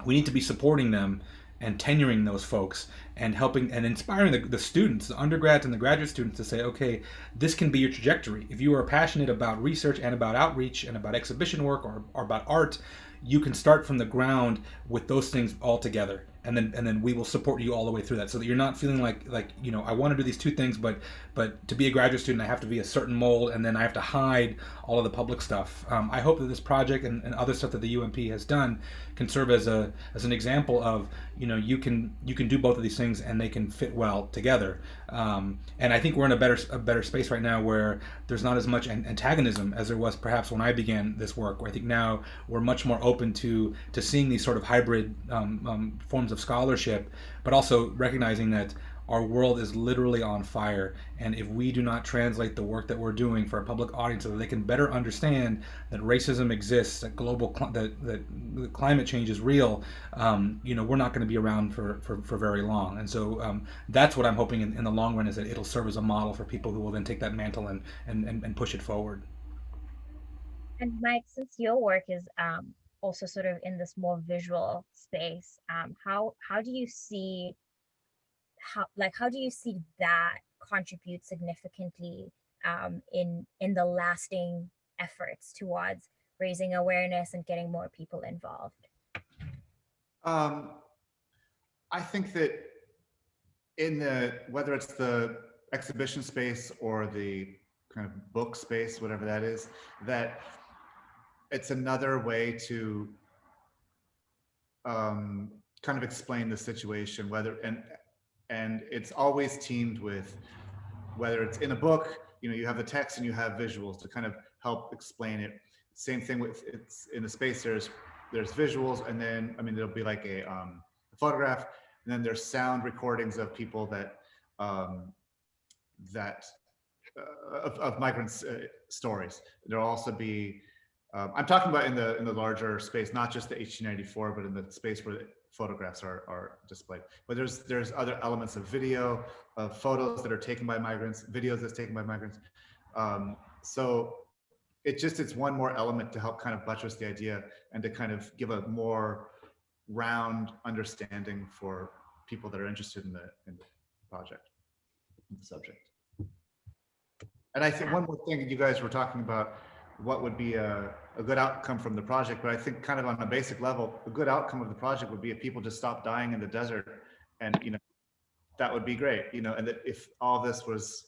we need to be supporting them and tenuring those folks and helping and inspiring the students, the undergrads and the graduate students, to say, okay, this can be your trajectory. If you are passionate about research and about outreach and about exhibition work, or about art, you can start from the ground with those things all together, and then we will support you all the way through that, so that you're not feeling like, you know, I want to do these two things, but to be a graduate student I have to be a certain mold, and then I have to hide all of the public stuff. I hope that this project and other stuff that the UMP has done can serve as an example of, you know, you can do both of these things and they can fit well together. And I think we're in a better space right now, where there's not as much antagonism as there was perhaps when I began this work, where I think now we're much more open to seeing these sort of hybrid forms of scholarship, but also recognizing that our world is literally on fire, and if we do not translate the work that we're doing for a public audience so that they can better understand that racism exists, that that climate change is real, you know, we're not going to be around for very long. And so that's what I'm hoping in the long run, is that it'll serve as a model for people who will then take that mantle and push it forward. And Mike, since your work is also sort of in this more visual space, how do you see how do you see that contribute significantly in the lasting efforts towards raising awareness and getting more people involved? I think that whether it's the exhibition space or the kind of book space, whatever that is, that it's another way to kind of explain the situation, and it's always teamed with, whether it's in a book, you know, you have the text and you have visuals to kind of help explain it. Same thing with, it's in the space, there's visuals, and then, I mean, there'll be like a photograph, and then there's sound recordings of people that that of migrants' stories. There'll also be, I'm talking about in the larger space, not just the HT94, but in the space where the photographs are displayed. But there's other elements of video, of photos that are taken by migrants, videos that's taken by migrants. So it's one more element to help kind of buttress the idea and to kind of give a more round understanding for people that are interested in the project, in the subject. And I think one more thing, you guys were talking about what would be a good outcome from the project, but I think kind of on a basic level, a good outcome of the project would be if people just stop dying in the desert, and that would be great, and that if all this was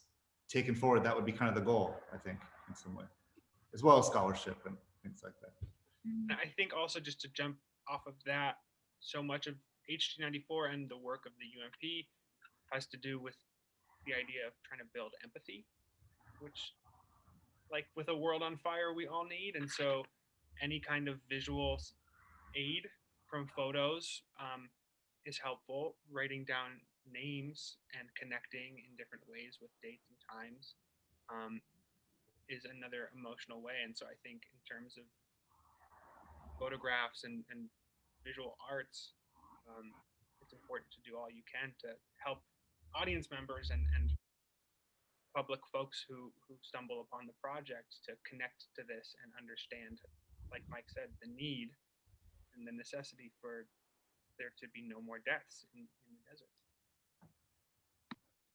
taken forward, that would be kind of the goal, I think, in some way, as well as scholarship and things like that. I think also, just to jump off of that, so much of HT94 and the work of the UMP has to do with the idea of trying to build empathy, which, like with a world on fire, we all need. And so any kind of visual aid from photos is helpful. Writing down names and connecting in different ways with dates and times is another emotional way. And so I think in terms of photographs and visual arts, it's important to do all you can to help audience members and public folks who stumble upon the project to connect to this and understand, like Mike said, the need and the necessity for there to be no more deaths in the desert.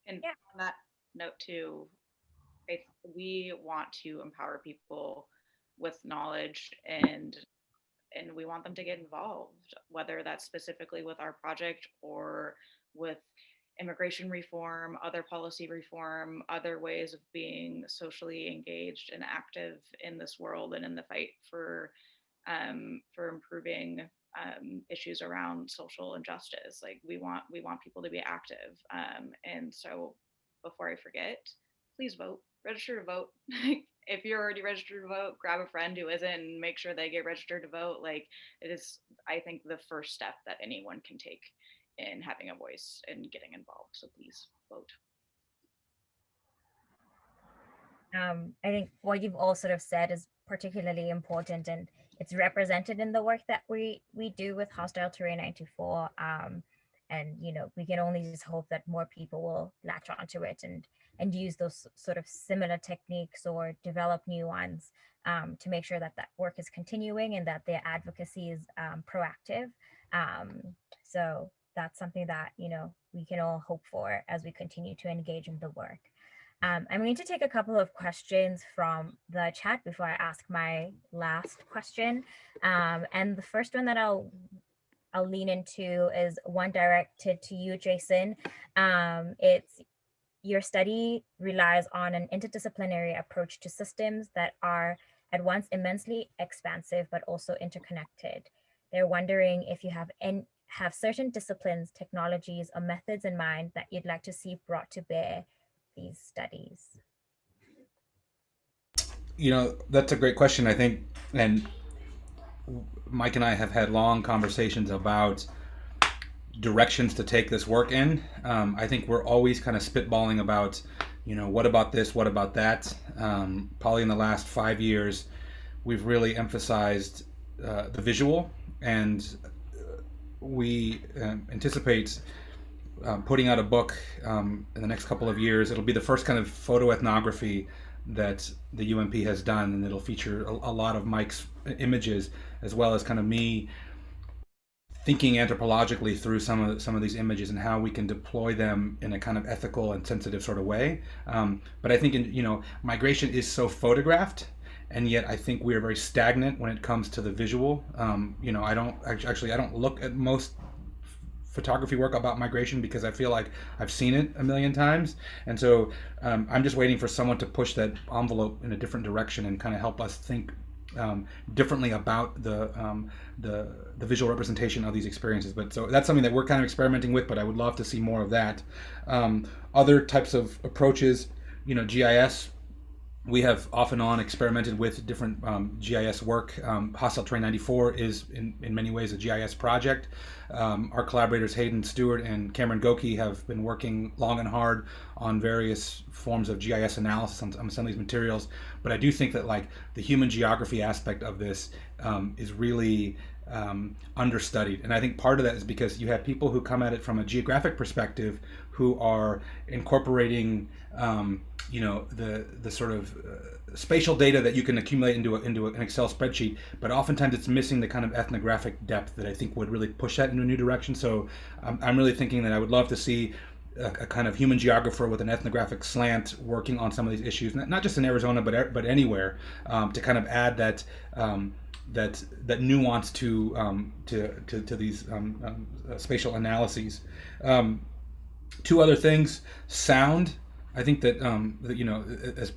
And on that note too, we want to empower people with knowledge, and we want them to get involved, whether that's specifically with our project or with immigration reform, other policy reform, other ways of being socially engaged and active in this world and in the fight for improving issues around social injustice. Like we want people to be active. And so before I forget, please vote, register to vote. If you're already registered to vote, grab a friend who isn't and make sure they get registered to vote. Like it is, I think, the first step that anyone can take in having a voice and getting involved. So please vote. I think what you've all sort of said is particularly important, and it's represented in the work that we do with Hostile Terrain 94. And we can only just hope that more people will latch onto it and use those sort of similar techniques or develop new ones to make sure that work is continuing and that their advocacy is proactive. So that's something that we can all hope for as we continue to engage in the work. I'm going to take a couple of questions from the chat before I ask my last question. And the first one that I'll lean into is one directed to you, Jason. It's your study relies on an interdisciplinary approach to systems that are at once immensely expansive but also interconnected. They're wondering if you have certain disciplines, technologies, or methods in mind that you'd like to see brought to bear these studies. That's a great question, I think, and Mike and I have had long conversations about directions to take this work in. I think we're always kind of spitballing about, what about this, what about that? Probably in the last 5 years, we've really emphasized the visual, and we anticipate putting out a book in the next couple of years. It'll be the first kind of photo ethnography that the UMP has done, and it'll feature a lot of Mike's images, as well as kind of me thinking anthropologically through some of these images and how we can deploy them in a kind of ethical and sensitive sort of way. But I think migration is so photographed, and yet I think we are very stagnant when it comes to the visual. I don't look at most photography work about migration because I feel like I've seen it a million times, and so I'm just waiting for someone to push that envelope in a different direction and kind of help us think differently about the visual representation of these experiences. But so that's something that we're kind of experimenting with, but I would love to see more of that. Other types of approaches, GIS we have off and on experimented with different GIS work. Hostile Terrain 94 is in many ways a GIS project. Our collaborators Hayden Stewart and Cameron Goki have been working long and hard on various forms of GIS analysis on some of these materials. But I do think that like the human geography aspect of this is really understudied. And I think part of that is because you have people who come at it from a geographic perspective who are incorporating the sort of spatial data that you can accumulate into an Excel spreadsheet, but oftentimes it's missing the kind of ethnographic depth that I think would really push that into a new direction. So I'm really thinking that I would love to see a kind of human geographer with an ethnographic slant working on some of these issues, not just in Arizona, but anywhere, to kind of add that that nuance to these spatial analyses. Two other things: sound. I think that,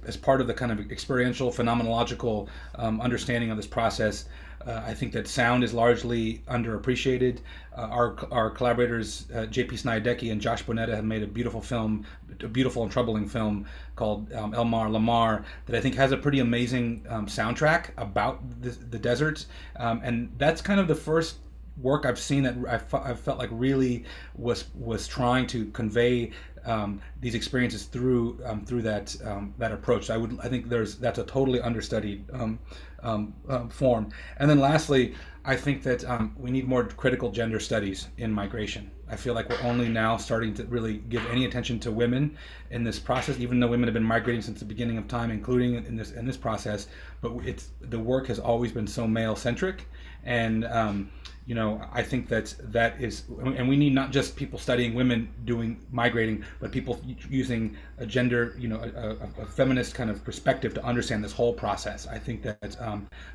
as part of the kind of experiential, phenomenological understanding of this process, I think that sound is largely underappreciated. Our collaborators, JP Snydecki and Josh Bonetta, have made a beautiful and troubling film called Elmar Lamar that I think has a pretty amazing soundtrack about the desert. And that's kind of the first work I've seen that I felt like really was trying to convey these experiences through that approach. So I think that's a totally understudied form. And then lastly, I think that we need more critical gender studies in migration. I feel like we're only now starting to really give any attention to women in this process, even though women have been migrating since the beginning of time, including in this process. But the work has always been so male centric, and I think that is, and we need not just people studying women migrating, but people using a gender, a feminist kind of perspective to understand this whole process. I think that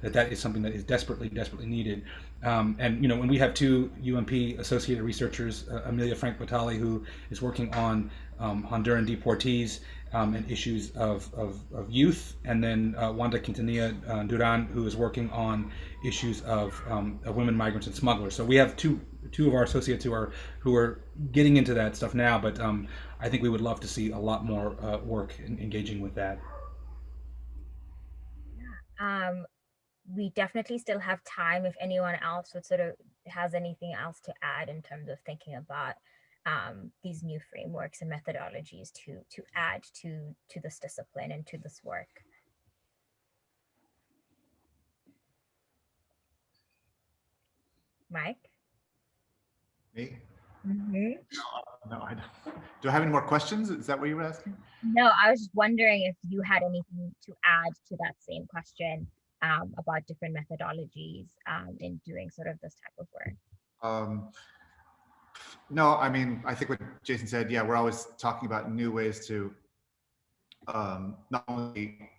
that is something that is desperately needed. And when we have two UMP associated researchers, Amelia Frank Batali, who is working on Honduran deportees and issues of youth, and then Wanda Quintanilla Duran, who is working on issues of women migrants and smugglers. So we have two of our associates who are getting into that stuff now, but I think we would love to see a lot more work engaging with that. We definitely still have time if anyone else would sort of has anything else to add in terms of thinking about these new frameworks and methodologies to add to this discipline and to this work. Mike? Me? Mm-hmm. No, I don't. Do I have any more questions? Is that what you were asking? No, I was just wondering if you had anything to add to that same question about different methodologies in doing sort of this type of work. No, I mean, I think what Jason said, yeah, we're always talking about new ways to not only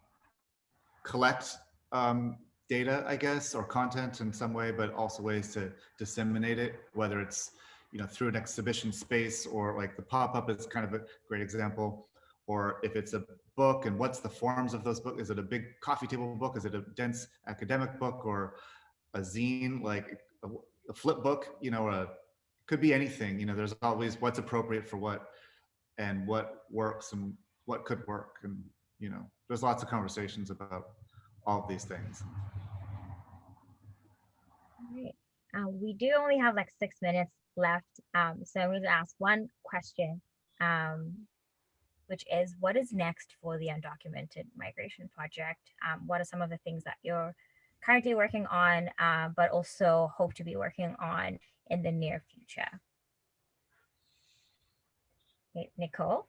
collect data, I guess, or content in some way, but also ways to disseminate it, whether it's through an exhibition space, or like the pop-up is kind of a great example, or if it's a book and what's the forms of those books. Is it a big coffee table book? Is it a dense academic book, or a zine, like a flip book? Could be anything. There's always what's appropriate for what, and what works and what could work. And there's lots of conversations about all of these things. All right. We do only have like 6 minutes left. So I'm going to ask one question, which is, what is next for the Undocumented Migration Project? What are some of the things that you're currently working on, but also hope to be working on in the near future? Okay, Nicole?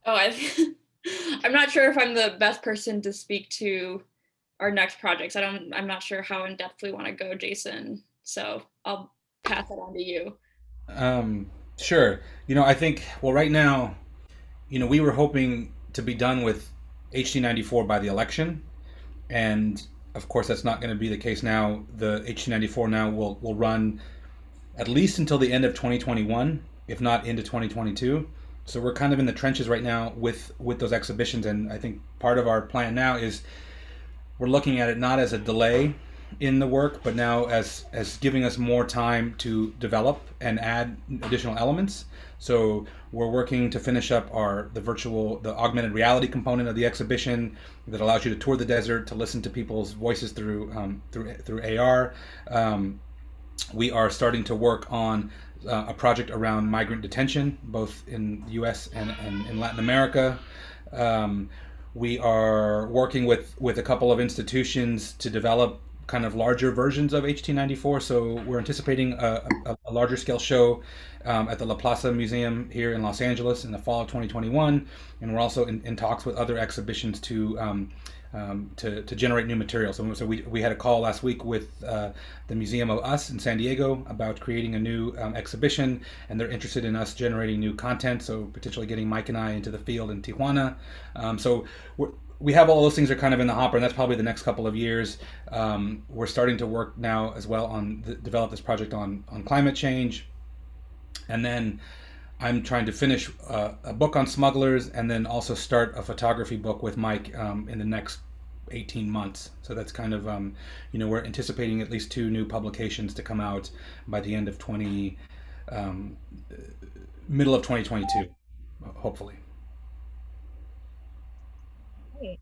Oh, I'm not sure if I'm the best person to speak to our next projects. I'm not sure how in depth we want to go, Jason. So I'll pass it on to you. Sure. I think, well, right now, we were hoping to be done with HT94 by the election. And of course, that's not going to be the case now. The HT94 now will run at least until the end of 2021, if not into 2022. So we're kind of in the trenches right now with those exhibitions. And I think part of our plan now is we're looking at it not as a delay in the work, but now as giving us more time to develop and add additional elements. So we're working to finish up the augmented reality component of the exhibition that allows you to tour the desert, to listen to people's voices through AR. We are starting to work on a project around migrant detention, both in the U.S. and in Latin America. We are working with a couple of institutions to develop kind of larger versions of HT94. So we're anticipating a larger scale show at the La Plaza Museum here in Los Angeles in the fall of 2021. And we're also in talks with other exhibitions to generate new material. So we had a call last week with the Museum of Us in San Diego about creating a new exhibition, and they're interested in us generating new content, so potentially getting Mike and I into the field in Tijuana. So we have all those things are kind of in the hopper, and that's probably the next couple of years. We're starting to work now as well on develop this project on climate change, and then I'm trying to finish a book on smugglers, and then also start a photography book with Mike in the next 18 months. So that's kind of, we're anticipating at least 2 new publications to come out by the end of middle of 2022, hopefully. Great.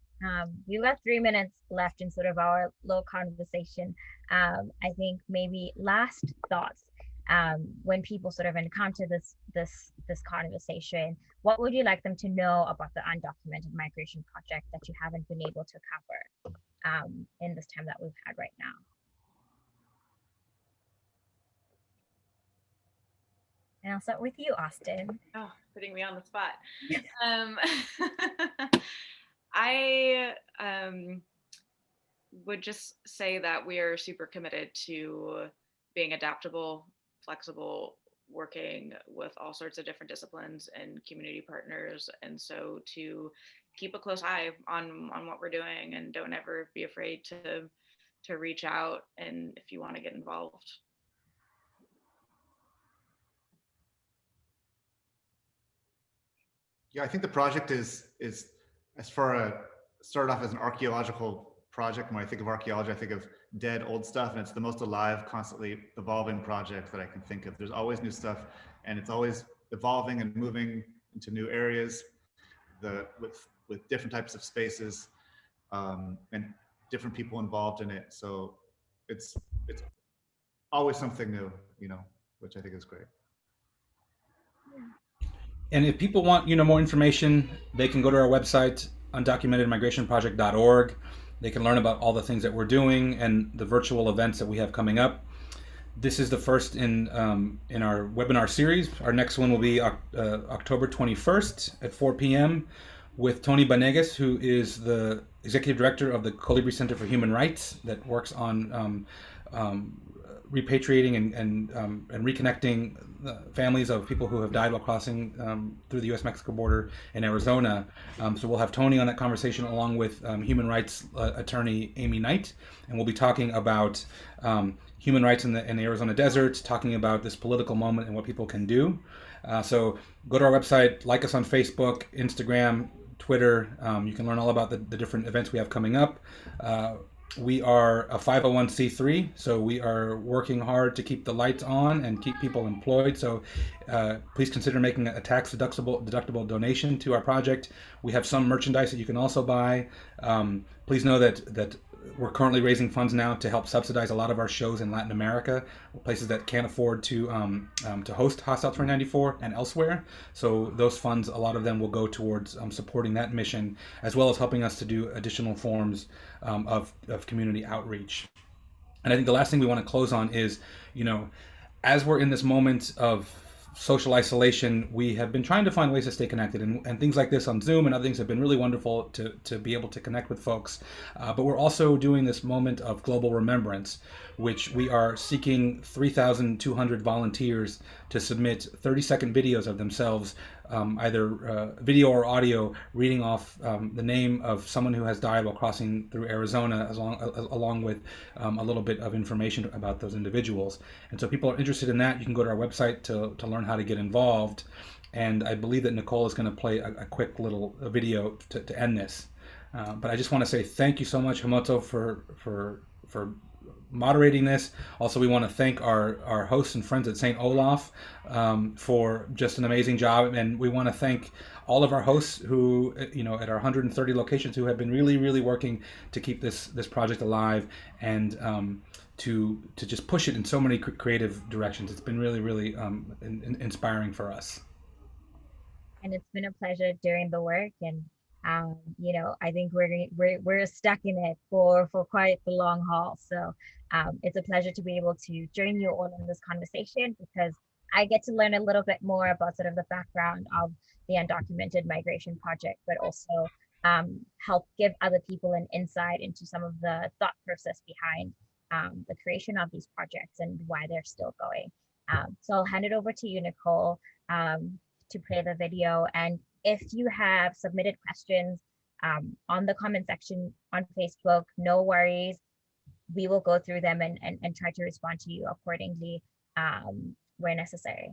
We've got 3 minutes left in sort of our little conversation. I think maybe last thoughts. When people sort of encounter this conversation, what would you like them to know about the Undocumented Migration Project that you haven't been able to cover in this time that we've had right now? And I'll start with you, Austin. Oh, putting me on the spot. I would just say that we are super committed to being adaptable, flexible, working with all sorts of different disciplines and community partners. And so to keep a close eye on what we're doing, and don't ever be afraid to reach out and if you want to get involved. Yeah, I think the project is as far started off as an archaeological project. When I think of archaeology, I think of dead old stuff, and it's the most alive, constantly evolving project that I can think of. There's always new stuff, and it's always evolving and moving into new areas, with different types of spaces, and different people involved in it. So it's always something new, which I think is great. And if people want, more information, they can go to our website, undocumentedmigrationproject.org. They can learn about all the things that we're doing and the virtual events that we have coming up. This is the first in our webinar series. Our next one will be October 21st at 4 p.m. with Tony Banegas, who is the executive director of the Colibri Center for Human Rights that works on repatriating and reconnecting the families of people who have died while crossing through the U.S.-Mexico border in Arizona. So we'll have Tony on that conversation along with human rights attorney Amy Knight, and we'll be talking about human rights in the Arizona desert, talking about this political moment and what people can do. So go to our website, like us on Facebook, Instagram, Twitter. You can learn all about the different events we have coming up. We are a 501c3, so we are working hard to keep the lights on and keep people employed. So please consider making a tax deductible donation to our project. We have some merchandise that you can also buy. Please know that we're currently raising funds now to help subsidize a lot of our shows in Latin America, places that can't afford to host Hostile 2094 and elsewhere. So those funds, a lot of them will go towards supporting that mission, as well as helping us to do additional forms of community outreach. And I think the last thing we want to close on is, as we're in this moment of social isolation, we have been trying to find ways to stay connected, and things like this on Zoom and other things have been really wonderful to be able to connect with folks. But we're also doing this moment of global remembrance, which we are seeking 3,200 volunteers to submit 30-second videos of themselves, either video or audio, reading off the name of someone who has died while crossing through Arizona, along with a little bit of information about those individuals. And so people are interested in that. You can go to our website to learn how to get involved. And I believe that Nicole is going to play a quick little video to end this. But I just want to say thank you so much, Kgomotso, for moderating this. Also, we want to thank our hosts and friends at St. Olaf for just an amazing job, and we want to thank all of our hosts who, at our 130 locations, who have been really, really working to keep this project alive and to just push it in so many creative directions. It's been really, really inspiring for us. And it's been a pleasure doing the work, and I think we're stuck in it for quite the long haul. So it's a pleasure to be able to join you all in this conversation, because I get to learn a little bit more about sort of the background of the Undocumented Migration Project, but also help give other people an insight into some of the thought process behind the creation of these projects and why they're still going. So I'll hand it over to you, Nicole, to play the video. And if you have submitted questions on the comment section on Facebook, no worries. We will go through them and try to respond to you accordingly where necessary.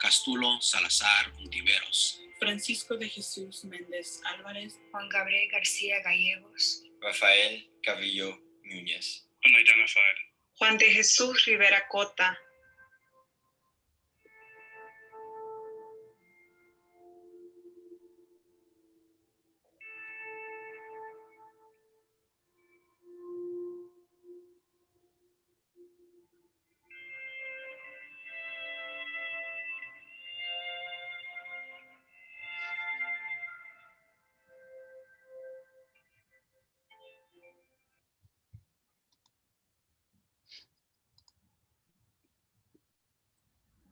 Castulo Salazar Ontiveros, Francisco de Jesús Méndez Álvarez, Juan Gabriel García Gallegos, Rafael Carrillo Núñez. unidentified. Juan de Jesús Rivera Cota,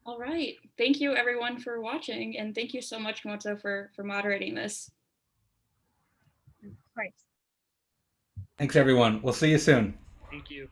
All right. Thank you everyone for watching, and thank you so much, Kgomotso, for moderating this. Of course. Thanks, everyone. We'll see you soon. Thank you.